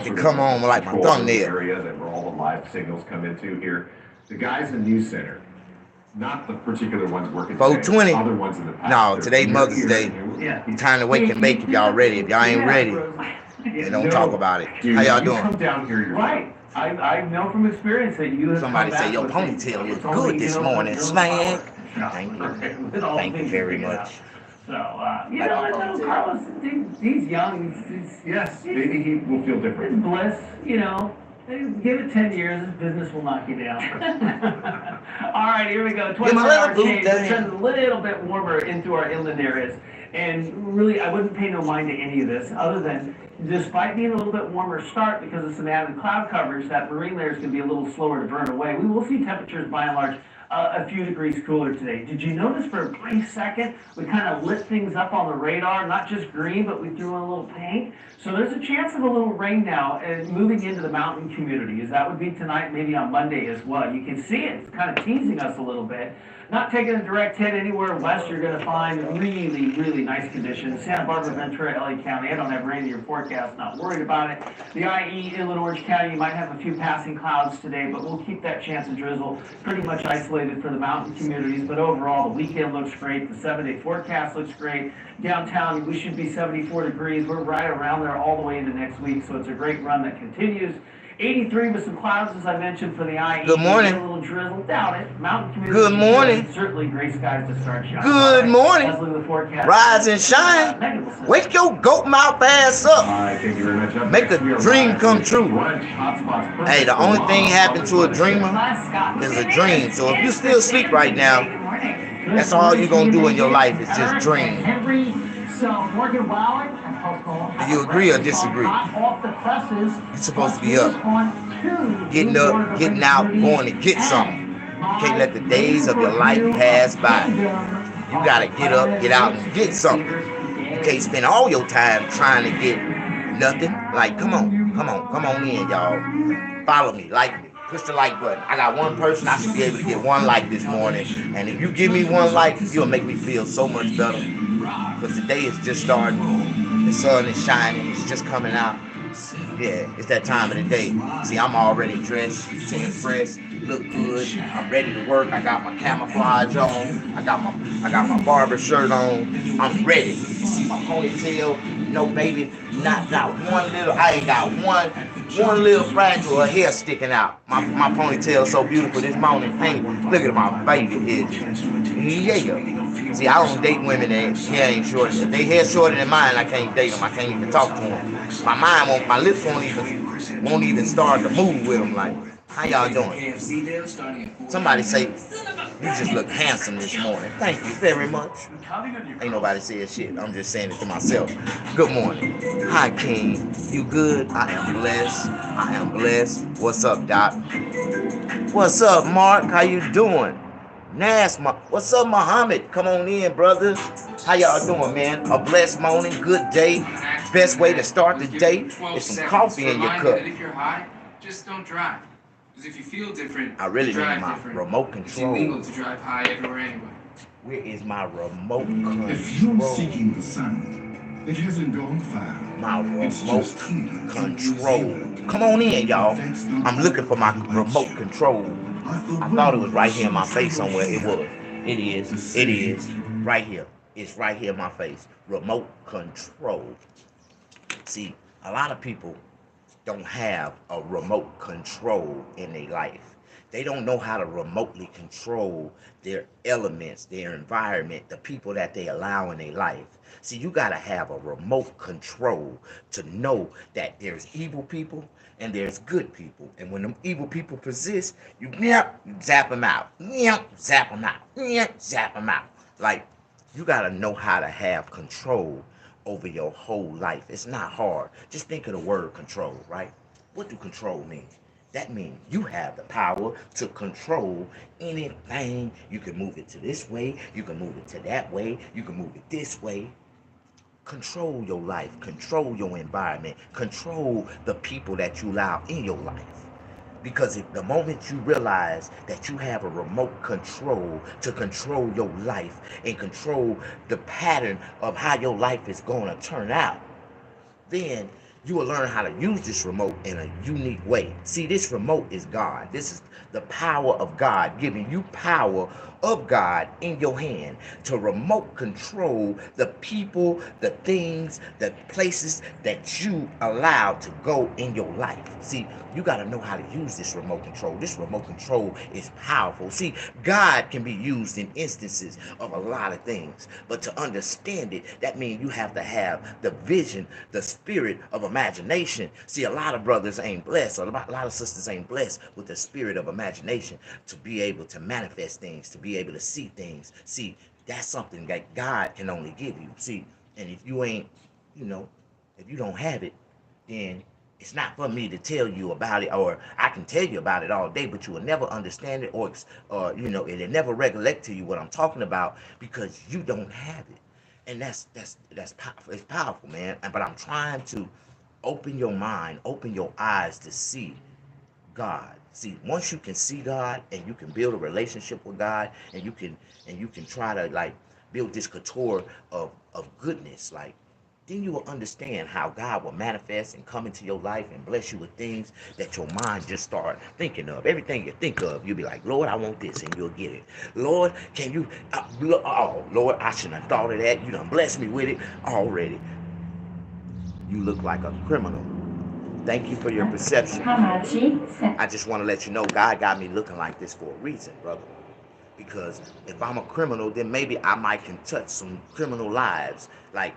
To sort of come on like my control room thumbnail. area that where all the live signals come into here. The guys in News Center, not the particular ones working today, 420. other ones in the past. No, today Mother's Day. Yeah. Time to wake and bake if y'all ready. If y'all ain't ready, then don't talk about it. Dude, How y'all you come doing? down here, you're right. I know from experience that you have Somebody come say back your with ponytail it's is only, good this you know, morning, little Swag. power. Thank you. With all the Thank you things very figured out. much. So, you know, and little Carlos, he's young. Yes, maybe he will feel different. It's bliss, you know. Give it 10 years, this business will knock you down. All right, here we go. 24-hour change. It turns a little bit warmer into our inland areas. And really, I wouldn't pay no mind to any of this, other than, despite being a little bit warmer start because of some added cloud coverage, that marine layer is going to be a little slower to burn away. We will see temperatures, by and large, a few degrees cooler today. Did you notice for a brief second we kind of lit things up on the radar, not just green, but we threw in a little pink? So there's a chance of a little rain now and moving into the mountain communities. That would be tonight, maybe on Monday as well. You can see it. It's kind of teasing us a little bit. Not taking a direct hit anywhere west, you're going to find really, really nice conditions. Santa Barbara, Ventura, LA County, I don't have rain in your forecast, not worried about it. The IE, Inland Orange County, you might have a few passing clouds today, but we'll keep that chance of drizzle pretty much isolated for the mountain communities. But overall, the weekend looks great. The 7-day forecast looks great. Downtown, we should be 74 degrees. We're right around there all the way into next week, so it's a great run that continues. 83 with some clouds, as I mentioned, for the IE. Good morning. A little drizzle, doubt it. Mountain community. Good morning. Certainly gray skies to start shining. Good morning. Let's look at the forecast. Rise and shine. Wake your goat mouth ass up. Thank you very much. Make a dream come true. Hey, the only thing happen to a dreamer is a dream. So if you still asleep right now, that's all you're going to do in your life is just dream. Do you agree or disagree? You're supposed to be up, getting up, getting out, going to get something. You can't let the days of your life pass by. You got to get up, get out, and get something. You can't spend all your time trying to get nothing. Like, come on in, y'all. Follow me, like me. Push the like button. I got one person, I should be able to get one like this morning. And if you give me one like, you'll make me feel so much better. Because the day is just starting. The sun is shining. It's just coming out. Yeah, it's that time of the day. See, I'm already dressed, feeling fresh, look good. I'm ready to work. I got my camouflage on. I got my barber shirt on. I'm ready. You see my ponytail? No, baby, not one little. I ain't got one little fragile of hair sticking out. My ponytail so beautiful this morning. Pink. Look at my baby edges. Yeah. See, I don't date women that hair ain't short. If they hair shorter than mine, I can't date them. I can't even talk to them. My lips won't even start to move with them. Like, how y'all doing? Somebody say, you just look handsome this morning. Thank you very much. Ain't nobody saying shit. I'm just saying it to myself. Good morning. Hi, King. You good? I am blessed. What's up, Doc? What's up, Mark? How you doing? What's up, Muhammad? Come on in, brothers. How y'all doing, man? A blessed morning, good day. Best way to start the day is some coffee in your cup. If you're high, just don't drive. Because if you feel different, I really need my remote it's control. illegal to drive high everywhere anyway. Where is my remote control? If you're seeking the sun, it hasn't gone far. My remote control. Come on in, y'all. I'm looking for my remote control. I thought it was right here in my face somewhere. It was. It is. Right here. It's right here in my face. Remote control. See, a lot of people don't have a remote control in their life. They don't know how to remotely control their elements, their environment, the people that they allow in their life. See, you got to have a remote control to know that there's evil people and there's good people. And when them evil people persist, you zap them out. Zap them out. Zap them out. Like, you got to know how to have control over your whole life. It's not hard. Just think of the word control, right? What do control mean? That means you have the power to control anything. You can move it to this way. You can move it to that way. You can move it this way. Control your life. Control your environment. Control the people that you allow in your life. Because if the moment you realize that you have a remote control to control your life and control the pattern of how your life is going to turn out, then You will learn how to use this remote in a unique way. See, this remote is God. This is the power of God, giving you power of God in your hand to remote control the people, the things, the places that you allow to go in your life. See, you got to know how to use this remote control. This remote control is powerful. See, God can be used in instances of a lot of things, but to understand it, that means you have to have the vision, the spirit of imagination. See, a lot of brothers ain't blessed, or a lot of sisters ain't blessed with the spirit of imagination to be able to manifest things, to be able to see things. See, that's something that God can only give you. See, and if you ain't, you know, if you don't have it, then it's not for me to tell you about it, or I can tell you about it all day, but you will never understand it, or it'll never recollect to you what I'm talking about because you don't have it. And that's powerful. It's powerful, man. But I'm trying to open your mind, open your eyes to see God. See, once you can see God and you can build a relationship with God, and you can try to like build this couture of goodness, like then you will understand how God will manifest and come into your life and bless you with things that your mind just start thinking of. Everything you think of, you'll be like, Lord, I want this, and you'll get it. Lord, can you? Oh, Lord, I shouldn't have thought of that. You done blessed me with it already. You look like a criminal. Thank you for your perception. I just want to let you know God got me looking like this for a reason, brother. Because if I'm a criminal, then maybe I might can touch some criminal lives. Like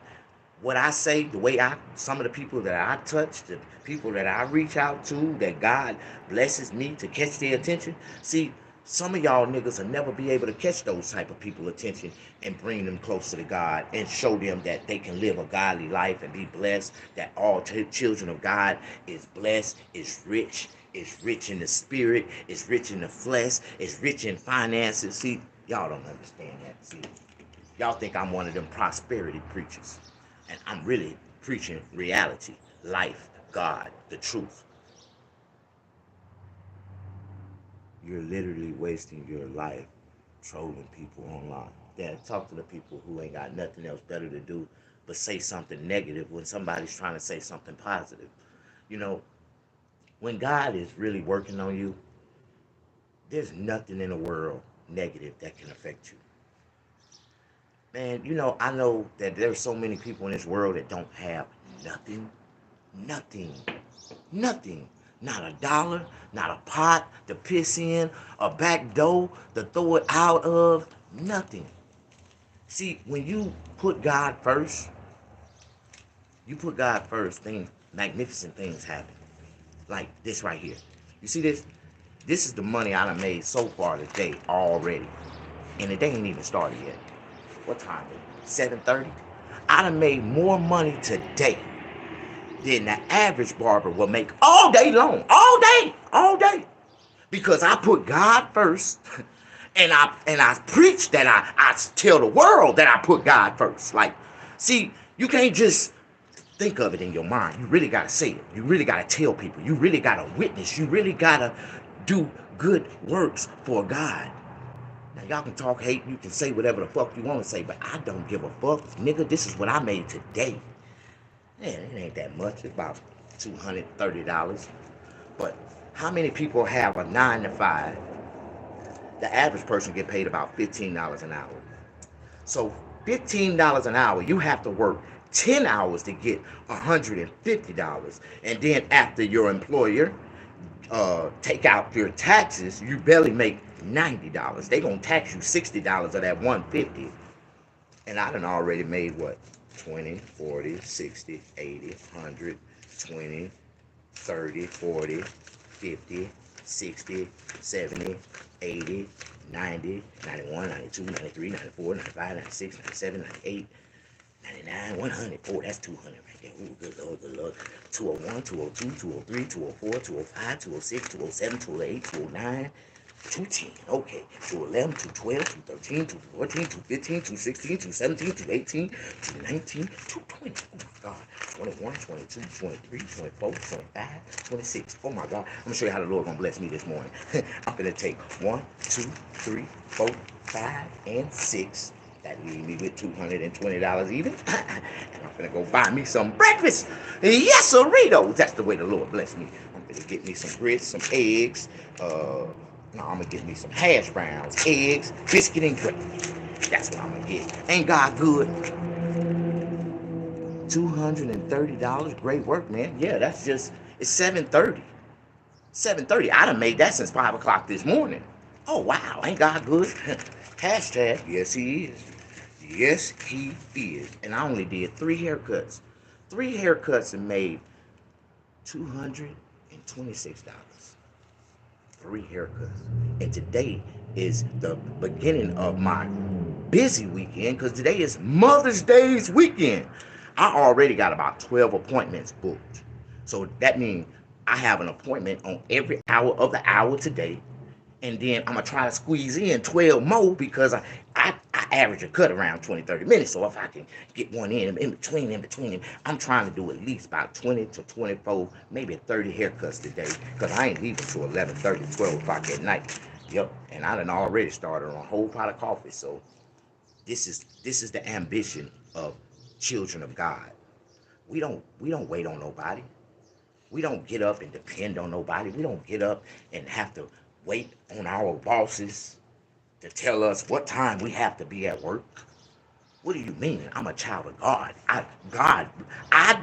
what I say, the way some of the people that I touch, the people that I reach out to, that God blesses me to catch their attention. See, some of y'all niggas will never be able to catch those type of people attention and bring them closer to God and show them that they can live a godly life and be blessed, that all children of God is blessed, is rich in the spirit, is rich in the flesh, is rich in finances. See, y'all don't understand that. See, y'all think I'm one of them prosperity preachers. And I'm really preaching reality, life, God, the truth. You're literally wasting your life trolling people online. Yeah, talk to the people who ain't got nothing else better to do but say something negative when somebody's trying to say something positive. You know, when God is really working on you, there's nothing in the world negative that can affect you. Man, I know that there's so many people in this world that don't have nothing, nothing, nothing. Not a dollar, not a pot to piss in, a back door to throw it out of, nothing. See, when you put God first, magnificent things happen. Like this right here. You see this? This is the money I done made so far today already. And the day ain't even started yet. What time is it? 7:30? I done made more money today than the average barber will make all day long. All day. Because I put God first. And I preach that I tell the world that I put God first. Like, see, you can't just think of it in your mind. You really gotta say it. You really gotta tell people. You really gotta witness. You really gotta do good works for God. Now y'all can talk hate, you can say whatever the fuck you want to say, but I don't give a fuck. Nigga, this is what I made today. Man, it ain't that much. It's about $230. But how many people have a 9 to 5? The average person get paid about $15 an hour. So $15 an hour, you have to work 10 hours to get $150. And then after your employer take out your taxes, you barely make $90. They gonna tax you $60 of that $150. And I done already made what? 20, 40, 60, 80, 100, 20, 30, 40, 50, 60, 70, 80, 90, 91, 92, 93, 94, 95, 96, 97, 98, 99, 100. Oh, that's 200 right there. Oh, good Lord, good Lord. 201, 202, 203, 204, 205, 206, 207, 208, 209, 210. Okay. 211, 212, 213, 214, 215, 216, 217, 218, 219, 220. Oh my God. 21, 22, 23, 24, 25, 26. Oh my God. I'm going to show you how the Lord going to bless me this morning. I'm going to take 1, 2, 3, 4, 5, and 6. That leave me with $220 even. And I'm gonna go buy me some breakfast. Yes, Doritos. That's the way the Lord bless me. I'm gonna get me some grits, some eggs. No, I'm gonna get me some hash browns, eggs, biscuit, and gravy. That's what I'm gonna get. Ain't God good? $230. Great work, man. Yeah, that's just, it's 7:30. 7:30. I done made that since 5 o'clock this morning. Oh, wow. Ain't God good? Hashtag, yes, he is. Yes, he is. And I only did 3 haircuts. 3 haircuts and made $226. 3 haircuts. And today is the beginning of my busy weekend because today is Mother's Day's weekend. I already got about 12 appointments booked. So that means I have an appointment on every hour of the hour today. And then I'm going to try to squeeze in 12 more because I average a cut around 20, 30 minutes. So if I can get one in between, I'm trying to do at least about 20 to 24, maybe 30 haircuts today because I ain't leaving till 11:30, 12 o'clock at night. Yep, and I done already started on a whole pot of coffee. So this is the ambition of children of God. We don't wait on nobody. We don't get up and depend on nobody. We don't get up and have to wait on our bosses to tell us what time we have to be at work. What do you mean? I'm a child of God. I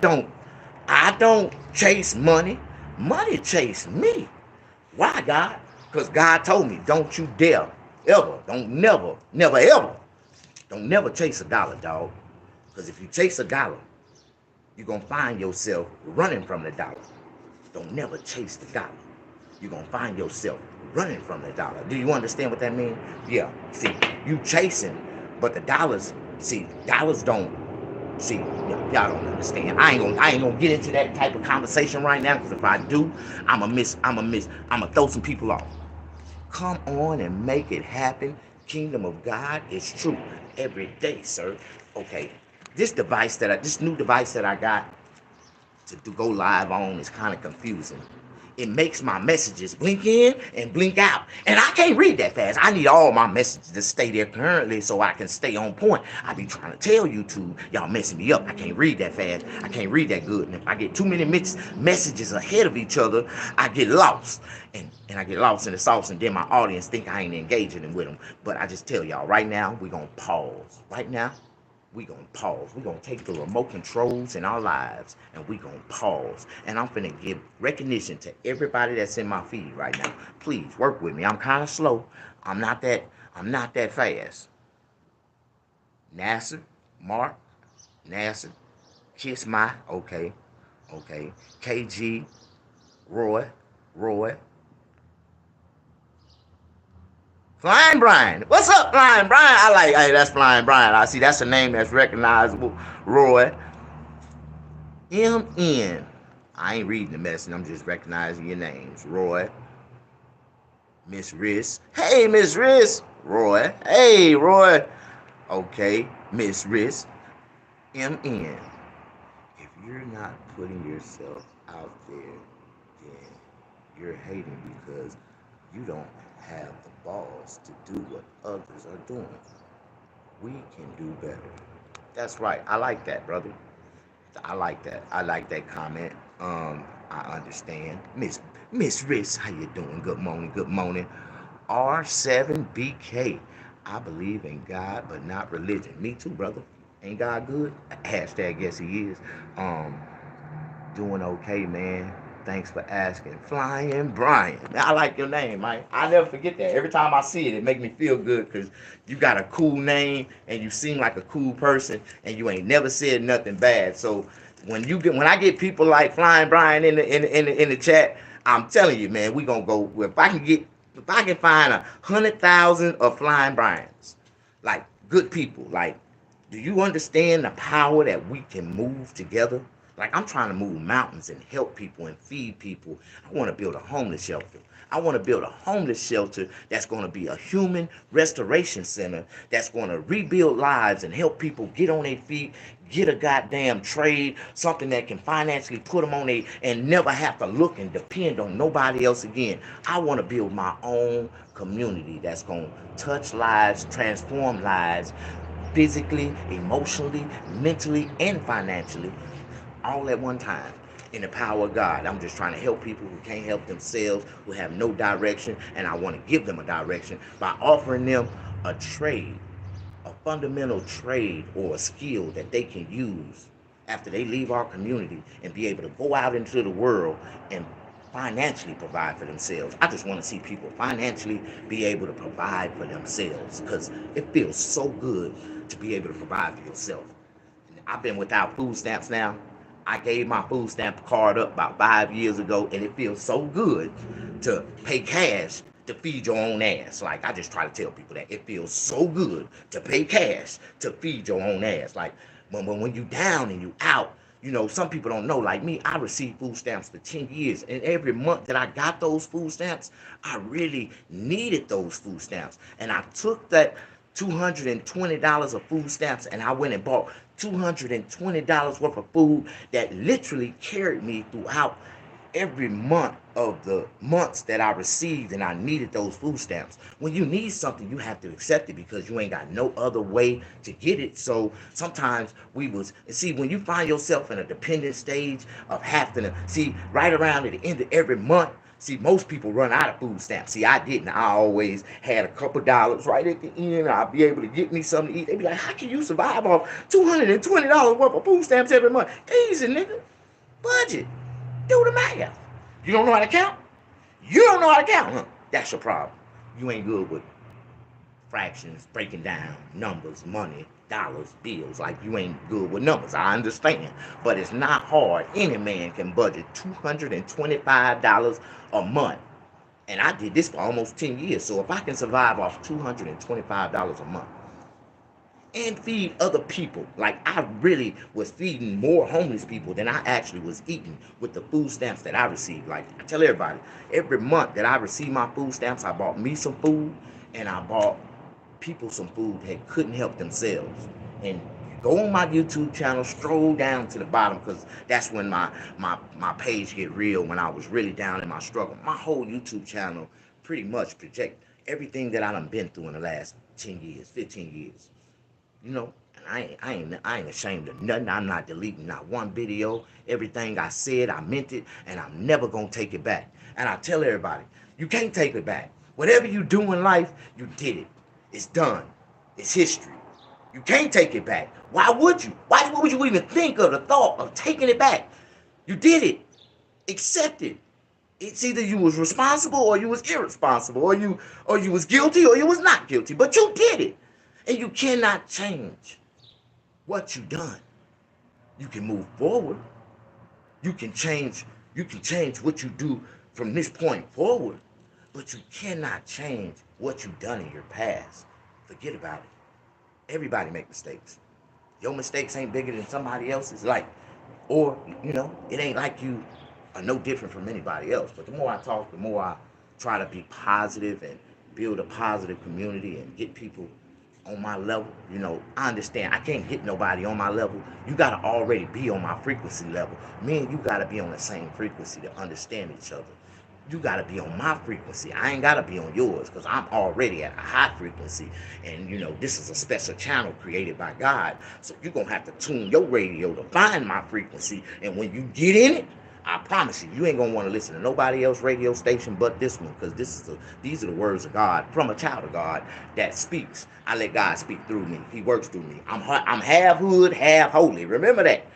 don't chase money. Money chase me. Why, God? Because God told me, don't you dare, ever, don't never chase a dollar, dog. Because if you chase a dollar, you're going to find yourself running from the dollar. Don't never chase the dollar. You're going to find yourself running from the dollar. Do you understand what that means? Yeah. See, you chasing, but the dollars, see, dollars don't, see, y'all don't understand. I ain't gonna get into that type of conversation right now, because if I do, I'ma throw some people off. Come on and make it happen. Kingdom of God is true every day, sir. Okay. This new device that I got to go live on is kind of confusing. It makes my messages blink in and blink out. And I can't read that fast. I need all my messages to stay there currently so I can stay on point. I be trying to tell YouTube, y'all messing me up. I can't read that fast. I can't read that good. And if I get too many messages ahead of each other, I get lost. And I get lost in the sauce, and then my audience think I ain't engaging with them. But I just tell y'all, right now, we're going to pause. Right now, we're going to pause. We're going to take the remote controls in our lives, and we're going to pause. And I'm going to give recognition to everybody that's in my feed right now. Please work with me. I'm kind of slow. I'm not that fast. Nasser, Mark, Nasser, Kiss My, okay. KG, Roy, Flying Brian. What's up, Flying Brian? Hey, that's Flying Brian. I see that's a name that's recognizable. Roy. MN. I ain't reading the message. I'm just recognizing your names. Roy. Miss Riss. Hey, Miss Riss. Roy. Hey, Roy. Okay, Miss Riss. MN. If you're not putting yourself out there, then you're hating because you don't have the balls to do what others are doing. We can do better. That's right. I like that, brother. I like that. I like that comment. I understand. Miss Riss, how you doing? Good morning. R7BK. I believe in God, but not religion. Me too, brother. Ain't God good? Hashtag yes he is. Doing okay, man. Thanks for asking. Flying Brian. I like your name, man. I never forget that. Every time I see it, it makes me feel good because you got a cool name and you seem like a cool person and you ain't never said nothing bad. So when I get people like Flying Brian in the chat, I'm telling you, man, we gonna go. If I can find 100,000 of Flying Brians, like good people, like, do you understand the power that we can move together? Like, I'm trying to move mountains and help people and feed people. I want to build a homeless shelter. I want to build a homeless shelter that's going to be a human restoration center that's going to rebuild lives and help people get on their feet, get a goddamn trade, something that can financially put them on and never have to look and depend on nobody else again. I want to build my own community that's going to touch lives, transform lives, physically, emotionally, mentally, and financially, all at one time. In the power of God, I'm just trying to help people who can't help themselves, who have no direction, and I want to give them a direction by offering them a trade, a fundamental trade or a skill that they can use after they leave our community and be able to go out into the world and financially provide for themselves. I just want to see people financially be able to provide for themselves because it feels so good to be able to provide for yourself. I've been without food stamps now. I gave my food stamp card up about 5 years ago, and it feels so good to pay cash to feed your own ass. Like, I just try to tell people that it feels so good to pay cash to feed your own ass. Like, when you down and you out, you know, some people don't know. Like me, I received food stamps for 10 years. And every month that I got those food stamps, I really needed those food stamps. And I took that $220 of food stamps and I went and bought $220 worth of food that literally carried me throughout every month of the months that I received and I needed those food stamps. When you need something, you have to accept it because you ain't got no other way to get it. So sometimes see, when you find yourself in a dependent stage of having to, see, right around at the end of every month, see, most people run out of food stamps. See, I didn't. I always had a couple dollars right at the end. I'd be able to get me something to eat. They'd be like, how can you survive off $220 worth of food stamps every month? Easy, nigga. Budget. Do the math. You don't know how to count? You don't know how to count, huh? That's your problem. You ain't good with fractions, breaking down numbers, money, dollars, bills. Like, you ain't good with numbers. I understand. But it's not hard. Any man can budget $225 a month. And I did this for almost 10 years. So if I can survive off $225 a month, and feed other people. Like, I really was feeding more homeless people than I actually was eating with the food stamps that I received. Like, I tell everybody, every month that I received my food stamps, I bought me some food and I bought people some food that couldn't help themselves. And go on my YouTube channel, scroll down to the bottom, because that's when my page get real, when I was really down in my struggle. My whole YouTube channel pretty much project everything that I done been through in the last 10 years, 15 years. You know, and I ain't ashamed of nothing. I'm not deleting not one video. Everything I said, I meant it, and I'm never gonna take it back. And I tell everybody, you can't take it back. Whatever you do in life, you did it. It's done. It's history. You can't take it back. Why would you? Why would you even think of the thought of taking it back? You did it. Accept it. It's either you was responsible or you was irresponsible, or you was guilty or you was not guilty, but you did it. And you cannot change what you done. You can move forward. You can change what you do from this point forward, but you cannot change what you've done in your past. Forget about it. Everybody make mistakes. Your mistakes ain't bigger than somebody else's. Like, or, you know, it ain't like you are no different from anybody else. But the more I talk, the more I try to be positive and build a positive community and get people on my level. You know, I understand I can't get nobody on my level. You got to already be on my frequency level. Me and you got to be on the same frequency to understand each other. You got to be on my frequency. I ain't got to be on yours because I'm already at a high frequency. And, you know, this is a special channel created by God. So you're going to have to tune your radio to find my frequency. And when you get in it, I promise you, you ain't gonna want to listen to nobody else radio station but this one, because these are the words of God from a child of God that speaks. I let God speak through me. He works through me. I'm half hood, half holy. Remember that.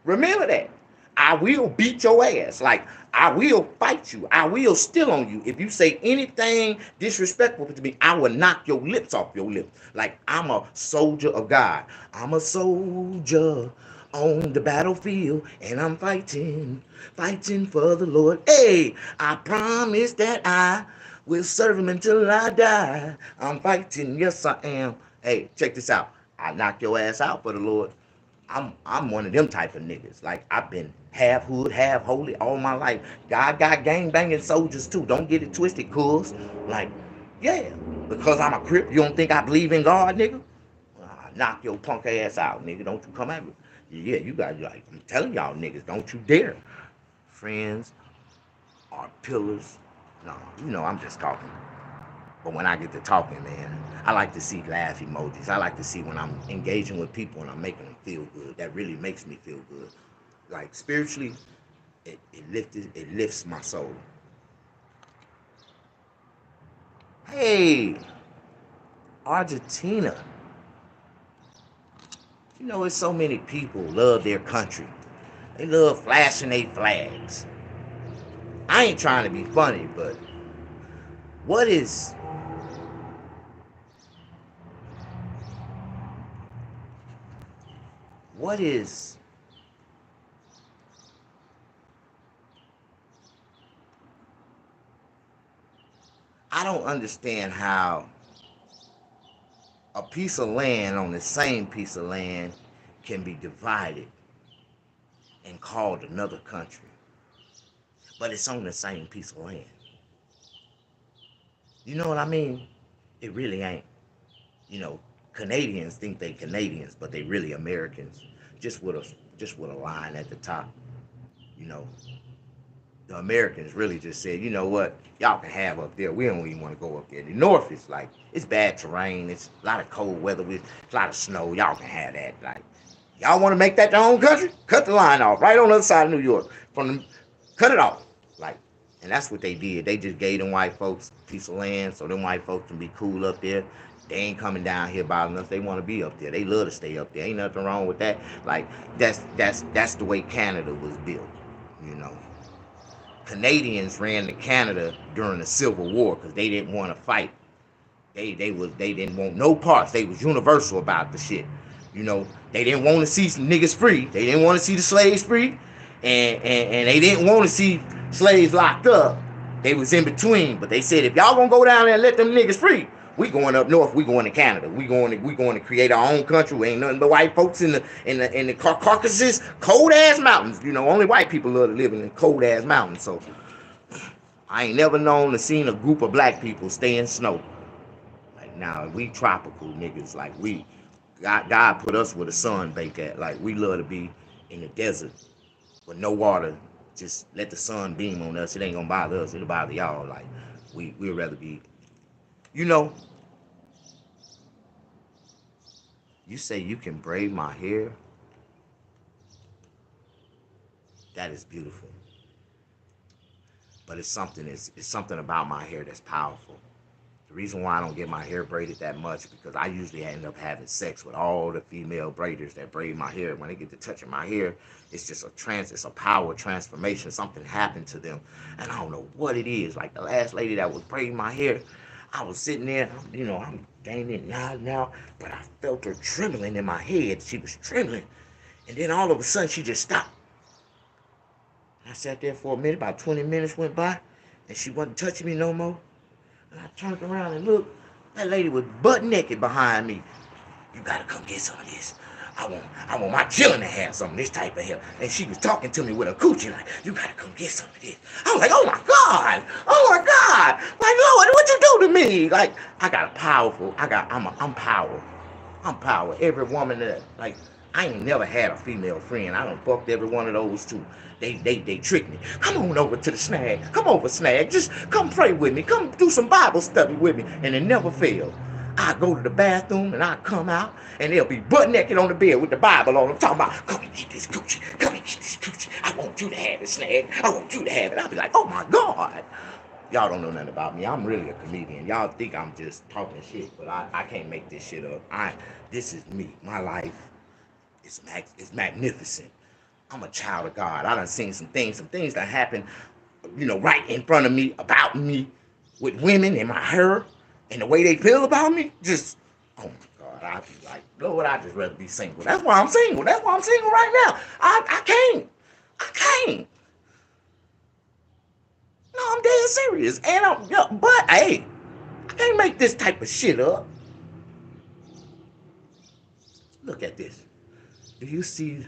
Remember that. I will beat your ass. Like, I will fight you. I will steal on you. If you say anything disrespectful to me, I will knock your lips off your lips. Like, I'm a soldier of God. I'm a soldier on the battlefield, and I'm fighting for the Lord. Hey, I promise that I will serve him until I die. I'm fighting, yes I am. Hey, check this out. I knock your ass out for the Lord. I'm one of them type of niggas. Like, I've been half hood, half holy all my life. God got gang banging soldiers too. Don't get it twisted, cuz. Like, yeah, because I'm a Crip, you don't think I believe in God, nigga? I knock your punk ass out, nigga. Don't you come at me. Yeah, you got, like, I'm telling y'all niggas, don't you dare. Friends are pillars. No, you know, I'm just talking. But when I get to talking, man, I like to see laugh emojis. I like to see when I'm engaging with people and I'm making them feel good. That really makes me feel good. Like spiritually, it lifts my soul. Hey, Argentina. You know, it's so many people love their country. They love flashing their flags. I ain't trying to be funny, but what is what is I don't understand how a piece of land on the same piece of land can be divided and called another country, but it's on the same piece of land. You know what I mean? It really ain't. You know, Canadians think they Canadians, but they really Americans, just with a line at the top. You know, the Americans really just said, you know what, y'all can have up there. We don't even want to go up there. The north is like, it's bad terrain. It's a lot of cold weather. It's a lot of snow. Y'all can have that. Like, y'all want to make that your own country? Cut the line off right on the other side of New York. Cut it off. Like, and that's what they did. They just gave them white folks a piece of land so them white folks can be cool up there. They ain't coming down here by enough. They want to be up there. They love to stay up there. Ain't nothing wrong with that. Like, that's the way Canada was built, you know. Canadians ran to Canada during the Civil War because they didn't want to fight. They didn't want no parts. They was universal about the shit. You know, they didn't want to see some niggas free. They didn't want to see the slaves free, and they didn't want to see slaves locked up. They was in between, but they said if y'all gonna go down there and let them niggas free, we going up north. We going to Canada. We going to create our own country. We ain't nothing but white folks in the Caucasus, cold ass mountains. You know, only white people love to live in the cold ass mountains. So I ain't never known to seen a group of black people stay in snow. Like now we tropical niggas. Like God put us where the sun bake at. Like we love to be in the desert with no water. Just let the sun beam on us. It ain't gonna bother us. It'll bother y'all. Like we'd rather be. You know, you say you can braid my hair. That is beautiful. But it's something about my hair that's powerful. The reason why I don't get my hair braided that much because I usually end up having sex with all the female braiders that braid my hair. When they get to touching my hair, it's just it's a power transformation. Something happened to them, and I don't know what it is. Like the last lady that was braiding my hair, I was sitting there, you know, I'm gaining now, but I felt her trembling in my head. She was trembling, and then all of a sudden she just stopped. I sat there for a minute. About 20 minutes went by, and she wasn't touching me no more. And I turned around and looked. That lady was butt naked behind me. You gotta come get some of this. I want my children to have some of this type of hair. And she was talking to me with a coochie like, you gotta come get some of this. I was like, oh my God. Like, Lord, what you do to me? Like, I'm power. I'm power. Every woman that, like, I ain't never had a female friend. I done fucked every one of those too. They tricked me. Come on over to the snag. Come over, snag. Just come pray with me. Come do some Bible study with me. And it never failed. I go to the bathroom and I come out and they'll be butt naked on the bed with the Bible on them talking about, come and get this coochie. Come and get this coochie. I want you to have it, snag. I want you to have it. I'll be like, oh my God. Y'all don't know nothing about me. I'm really a comedian. Y'all think I'm just talking shit, but I can't make this shit up. This is me. My life is magnificent. I'm a child of God. I done seen some things that happen, you know, right in front of me, about me, with women and my hair, and the way they feel about me. Just, oh my God, I'd be like, Lord, I'd just rather be single. That's why I'm single. That's why I'm single right now. I can't. No, I'm dead serious. And but hey, I can't make this type of shit up. Look at this. Do you see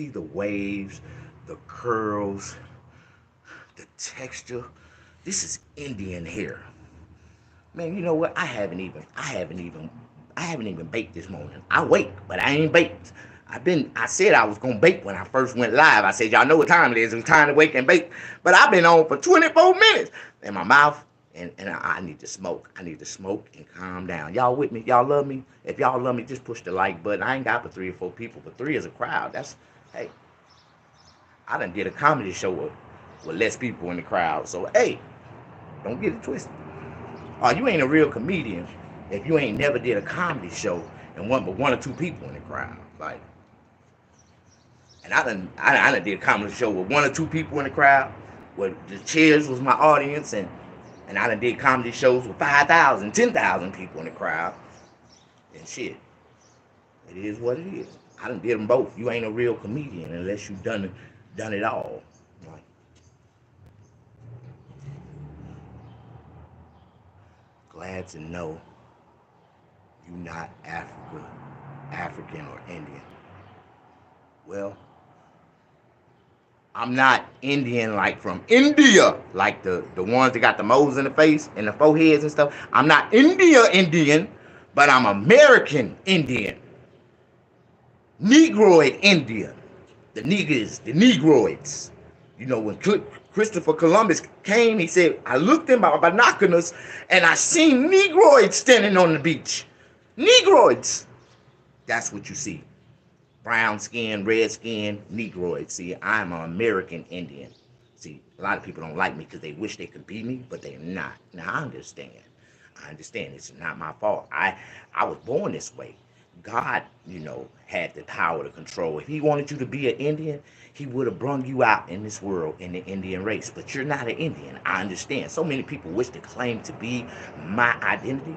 the waves, the curls, the texture? This is Indian hair. Man, you know what? I haven't even baked this morning. I wake, but I ain't baked. I said I was gonna bake when I first went live. I said, y'all know what time it is. It's time to wake and bake. But I've been on for 24 minutes. And my mouth And I need to smoke. I need to smoke and calm down. Y'all with me? Y'all love me? If y'all love me, just push the like button. I ain't got but 3 or 4 people, but 3 is a crowd. That's, hey, I done did a comedy show with less people in the crowd. So, hey, don't get it twisted. Oh, you ain't a real comedian if you ain't never did a comedy show and one or 2 people in the crowd. Like, and I done did a comedy show with 1 or 2 people in the crowd, where the chairs was my audience, and I done did comedy shows with 5,000, 10,000 people in the crowd. And shit, it is what it is. I done did them both. You ain't a real comedian unless you done it all. Like, glad to know you not African or Indian. Well, I'm not Indian like from India, like the ones that got the moles in the face and the foreheads and stuff. I'm not Indian, but I'm American Indian. Negroid Indian. The niggers, the Negroids. You know, when Christopher Columbus came, he said, I looked in my binoculars and I seen Negroids standing on the beach. Negroids. That's what you see. Brown skin, red skin, Negroid. See, I'm an American Indian. See, a lot of people don't like me because they wish they could be me, but they're not. Now, I understand. It's not my fault. I was born this way. God, you know, had the power to control. If he wanted you to be an Indian, he would have brung you out in this world in the Indian race. But you're not an Indian. I understand. So many people wish to claim to be my identity,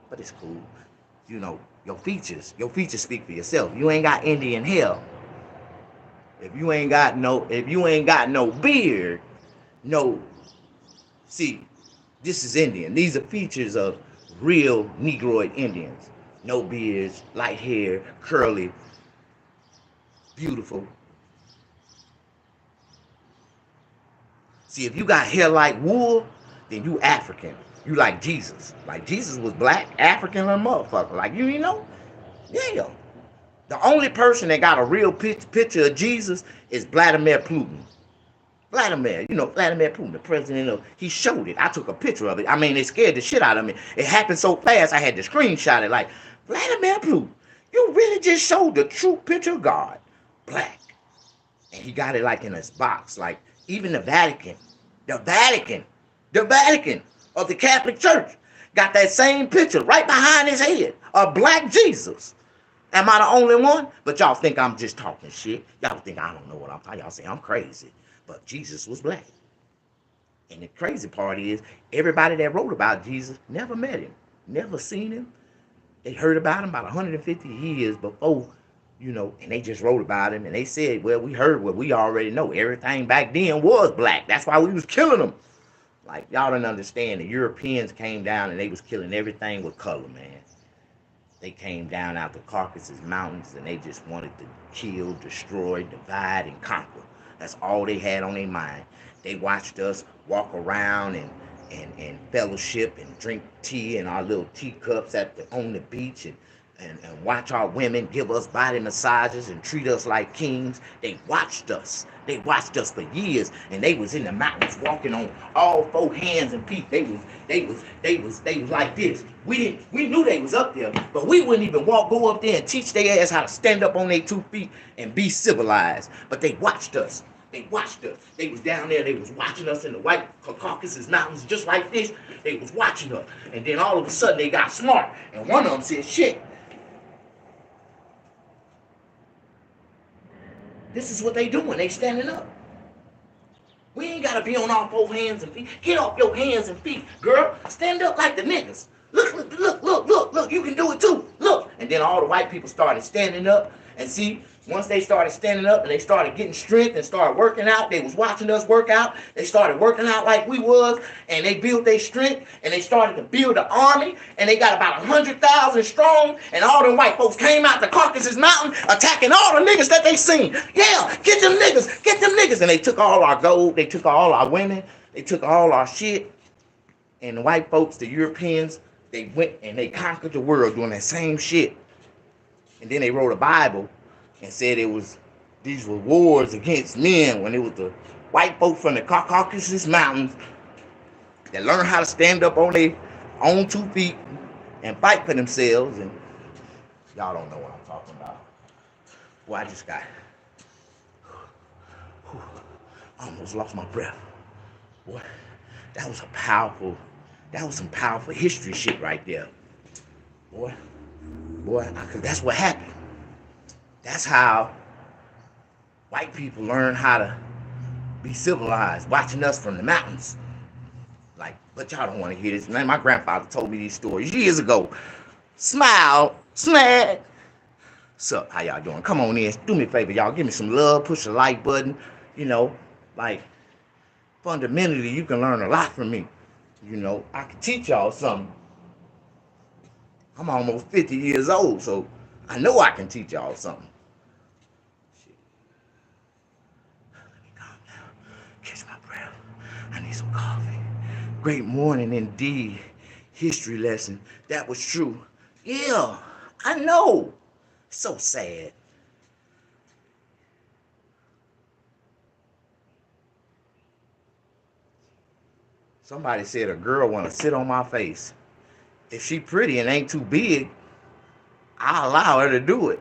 but it's cool. You know, your features speak for yourself. You ain't got Indian hair. If you ain't got no beard, see, this is Indian. These are features of real Negroid Indians. No beards, light hair, curly, beautiful. See, if you got hair like wool, then you African. You like Jesus. Like Jesus was black, African, and motherfucker. Like, you know? Yeah. The only person that got a real picture of Jesus is Vladimir Putin. Vladimir Putin, the president of, he showed it. I took a picture of it. I mean, it scared the shit out of me. It happened so fast, I had to screenshot it. Like, Vladimir Putin, you really just showed the true picture of God. Black. And he got it like in his box. Like, even the Vatican of the Catholic Church got that same picture right behind his head of black Jesus. Am I the only one? But y'all think I'm just talking shit. Y'all think I don't know what I'm talking. Y'all say I'm crazy. But Jesus was black. And the crazy part is, everybody that wrote about Jesus never met him, never seen him. They heard about him about 150 years before, you know, and they just wrote about him. And they said, well, we heard what we already know. Everything back then was black. That's why we was killing them. Like, y'all don't understand. The Europeans came down and they was killing everything with color, man. They came down out the Caucasus Mountains and they just wanted to kill, destroy, divide, and conquer. That's all they had on their mind. They watched us walk around and fellowship and drink tea in our little teacups on the beach and watch our women give us body massages and treat us like kings. They watched us. They watched us for years, and they was in the mountains walking on all 4 hands and feet. They was like this. We knew they was up there, but we wouldn't even go up there and teach their ass how to stand up on their 2 feet and be civilized. But they watched us. They watched us. They was down there. They was watching us in the white Caucasus Mountains just like this. They was watching us. And then all of a sudden they got smart. And one of them said, shit, this is what they doing. They standing up. We ain't got to be on our 4 hands and feet. Get off your hands and feet, girl. Stand up like the niggas. Look. You can do it too. Look. And then all the white people started standing up. And see, once they started standing up and they started getting strength and started working out, they was watching us work out. They started working out like we was, and they built their strength, and they started to build an army, and they got about 100,000 strong, and all them white folks came out the Caucasus Mountain attacking all the niggas that they seen. Yeah, get them niggas. And they took all our gold, they took all our women, they took all our shit. And the white folks, the Europeans, they went and they conquered the world doing that same shit. And then they wrote a Bible and said these were wars against men, when it was the white folk from the Caucasus Mountains that learn how to stand up on their own 2 feet and fight for themselves. And y'all don't know what I'm talking about. Well, I just got, I almost lost my breath. Boy, that was some powerful history shit right there. Boy, cause that's what happened. That's how white people learn how to be civilized, watching us from the mountains. Like, but y'all don't want to hear this. Man, my grandfather told me these stories years ago. Smile, snag. Sup, how y'all doing? Come on in. Do me a favor, y'all. Give me some love. Push the like button. You know, like, fundamentally, you can learn a lot from me. You know, I can teach y'all something. I'm almost 50 years old, so I know I can teach y'all something. Shit. Let me calm down. Catch my breath. I need some coffee. Great morning indeed. History lesson. That was true. Yeah, I know. So sad. Somebody said a girl want to sit on my face. If she pretty and ain't too big, I'll allow her to do it.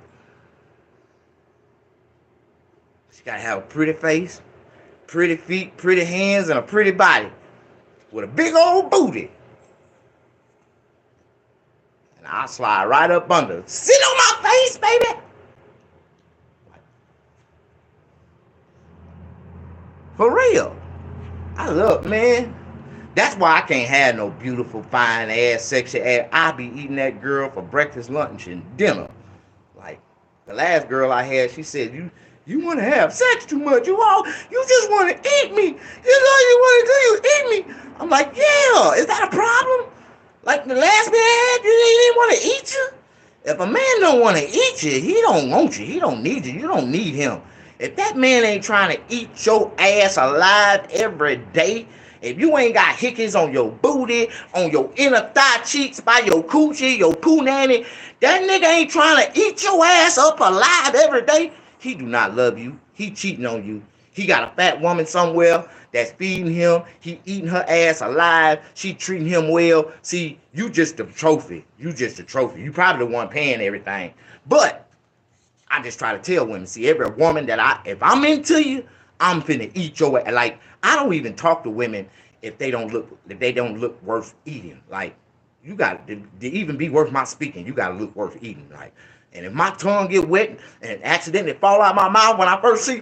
She gotta have a pretty face, pretty feet, pretty hands, and a pretty body with a big old booty. And I'll slide right up under. Sit on my face, baby. For real. I love, man. That's why I can't have no beautiful, fine ass, sexy ass. I be eating that girl for breakfast, lunch, and dinner. Like the last girl I had, she said, "You want to have sex too much? You just want to eat me. You know you want to do. You eat me." I'm like, "Yeah, is that a problem? Like the last man had, you didn't want to eat you. If a man don't want to eat you, he don't want you. He don't need you. You don't need him. If that man ain't trying to eat your ass alive every day." If you ain't got hickeys on your booty, on your inner thigh cheeks, by your coochie, your poo nanny, that nigga ain't trying to eat your ass up alive every day, he do not love you. He cheating on you. He got a fat woman somewhere that's feeding him. He eating her ass alive. She treating him well. See, you just a trophy. You just a trophy. You probably the one paying everything. But I just try to tell women, see, every woman that if I'm into you, I'm finna eat your ass. Like, I don't even talk to women if they don't look worth eating. Like, you got to even be worth my speaking. You got to look worth eating. Like, and if my tongue get wet and accidentally fall out my mouth when I first see,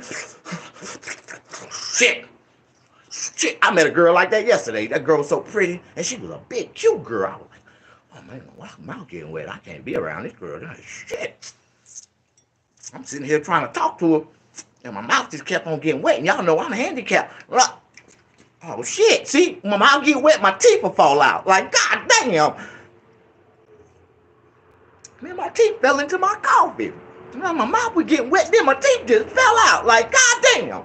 shit. I met a girl like that yesterday. That girl was so pretty, and she was a big, cute girl. I was like, oh man, my mouth getting wet. I can't be around this girl. Shit. I'm sitting here trying to talk to her. And my mouth just kept on getting wet. And y'all know I'm handicapped. Oh, shit. See, when my mouth get wet, my teeth will fall out. Like, god damn. Man, my teeth fell into my coffee. My mouth was getting wet, then my teeth just fell out. Like, god damn.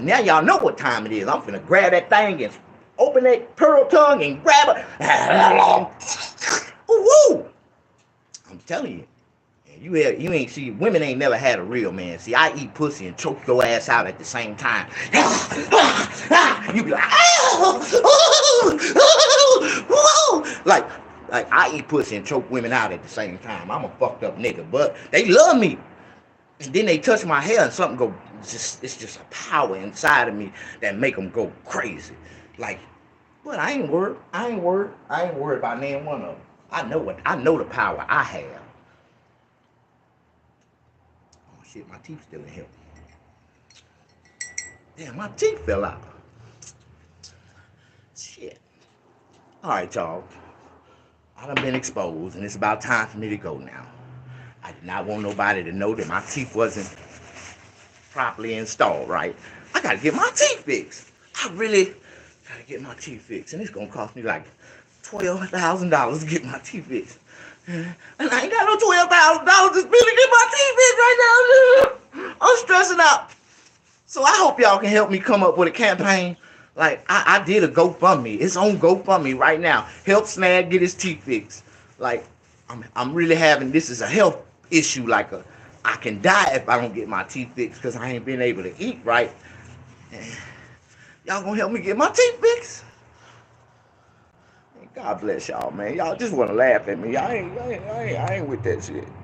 Now y'all know what time it is. I'm finna grab that thing and open that pearl tongue and grab it. Ooh, I'm telling you. You ain't see, women ain't never had a real man. See, I eat pussy and choke your ass out at the same time. You be like, like I eat pussy and choke women out at the same time. I'm a fucked up nigga, but they love me. And then they touch my hair and something go, it's just a power inside of me that make them go crazy. Like, but I ain't worried about none one of them. I know the power I have. Shit, my teeth still in here. Damn, my teeth fell out. Shit. All right, y'all. I done been exposed, and it's about time for me to go now. I did not want nobody to know that my teeth wasn't properly installed, right? I gotta get my teeth fixed. I really gotta get my teeth fixed, and it's gonna cost me like $12,000 to get my teeth fixed. And I ain't got no $12,000 to spend to get my teeth fixed right now. I'm stressing out. So I hope y'all can help me come up with a campaign. Like, I did a GoFundMe. It's on GoFundMe right now. Help Snag get his teeth fixed. Like, I'm really having, this is a health issue. Like, I can die if I don't get my teeth fixed because I ain't been able to eat right. And y'all gonna help me get my teeth fixed? God bless y'all, man. Y'all just want to laugh at me. I ain't with that shit.